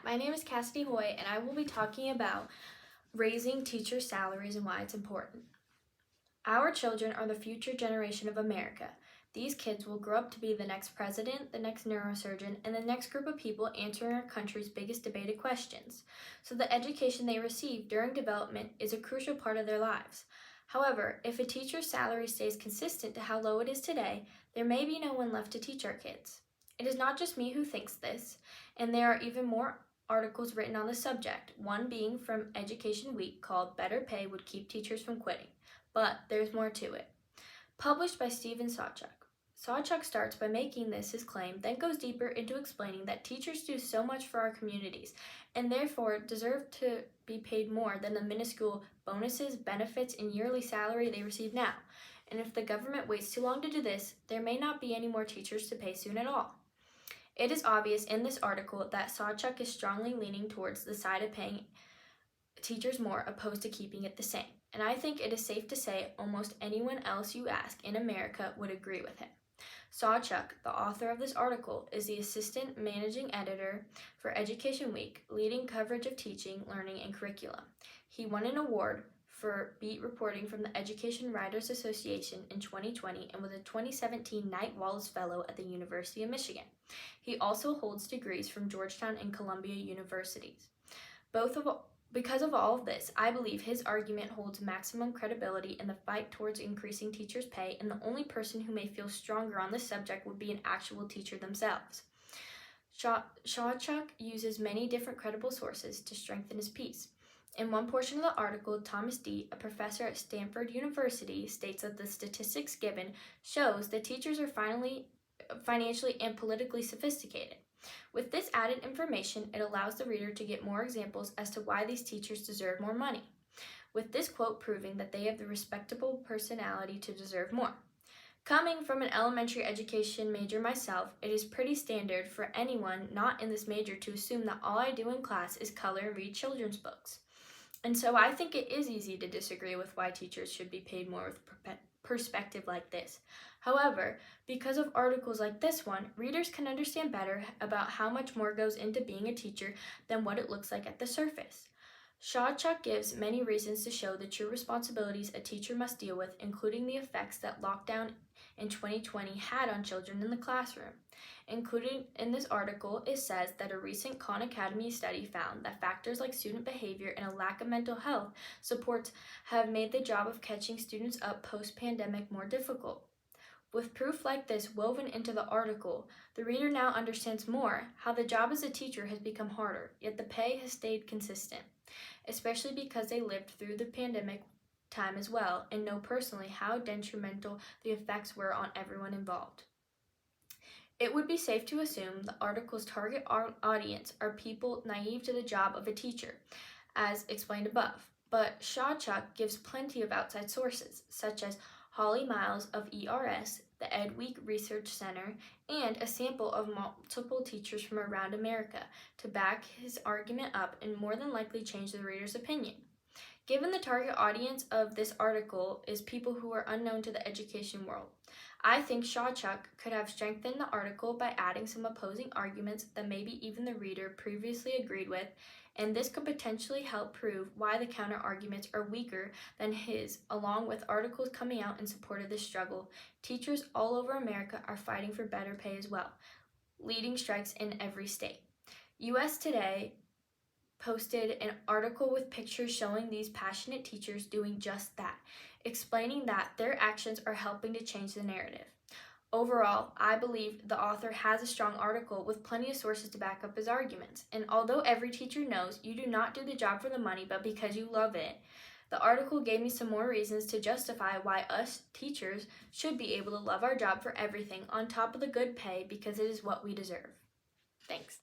My name is Cassidy Hoy, and I will be talking about raising teacher salaries and why it's important. Our children are the future generation of America. These kids will grow up to be the next president, the next neurosurgeon, and the next group of people answering our country's biggest debated questions. So the education they receive during development is a crucial part of their lives. However, if a teacher's salary stays consistent to how low it is today, there may be no one left to teach our kids. It is not just me who thinks this, and there are even more articles written on the subject, one being from Education Week called Better Pay Would Keep Teachers from Quitting. But there's more to it. Published by Stephen Sawchuk. Sawchuk starts by making this his claim, then goes deeper into explaining that teachers do so much for our communities and therefore deserve to be paid more than the minuscule bonuses, benefits, and yearly salary they receive now. And if the government waits too long to do this, there may not be any more teachers to pay soon at all. It is obvious in this article that Sawchuk is strongly leaning towards the side of paying teachers more opposed to keeping it the same. And I think it is safe to say almost anyone else you ask in America would agree with him. Sawchuk, the author of this article, is the assistant managing editor for Education Week, leading coverage of teaching, learning, and curriculum. He won an award for beat reporting from the Education Writers Association in 2020 and was a 2017 Knight Wallace Fellow at the University of Michigan. He also holds degrees from Georgetown and Columbia Universities. Because of all of this, I believe his argument holds maximum credibility in the fight towards increasing teachers' pay, and the only person who may feel stronger on this subject would be an actual teacher themselves. Sawchuk uses many different credible sources to strengthen his piece. In one portion of the article, Thomas D., a professor at Stanford University, states that the statistics given shows that teachers are financially and politically sophisticated. With this added information, it allows the reader to get more examples as to why these teachers deserve more money, with this quote proving that they have the respectable personality to deserve more. Coming from an elementary education major myself, it is pretty standard for anyone not in this major to assume that all I do in class is color and read children's books. And so I think it is easy to disagree with why teachers should be paid more with perspective like this. However, because of articles like this one, readers can understand better about how much more goes into being a teacher than what it looks like at the surface. Sawchuk gives many reasons to show the true responsibilities a teacher must deal with, including the effects that lockdown in 2020 had on children in the classroom. Included in this article, it says that a recent Khan Academy study found that factors like student behavior and a lack of mental health supports have made the job of catching students up post-pandemic more difficult. With proof like this woven into the article, the reader now understands more how the job as a teacher has become harder, yet the pay has stayed consistent, especially because they lived through the pandemic time as well and know personally how detrimental the effects were on everyone involved. It would be safe to assume the article's target audience are people naive to the job of a teacher, as explained above, but Sawchuk gives plenty of outside sources, such as Holly Miles of ERS, the EdWeek Research Center, and a sample of multiple teachers from around America to back his argument up and more than likely change the reader's opinion. Given the target audience of this article is people who are unknown to the education world, I think Sawchuk could have strengthened the article by adding some opposing arguments that maybe even the reader previously agreed with, and this could potentially help prove why the counter-arguments are weaker than his, along with articles coming out in support of this struggle. Teachers all over America are fighting for better pay as well, leading strikes in every state. US Today posted an article with pictures showing these passionate teachers doing just that, explaining that their actions are helping to change the narrative. Overall, I believe the author has a strong article with plenty of sources to back up his arguments. And although every teacher knows you do not do the job for the money, but because you love it, the article gave me some more reasons to justify why us teachers should be able to love our job for everything on top of the good pay because it is what we deserve. Thanks.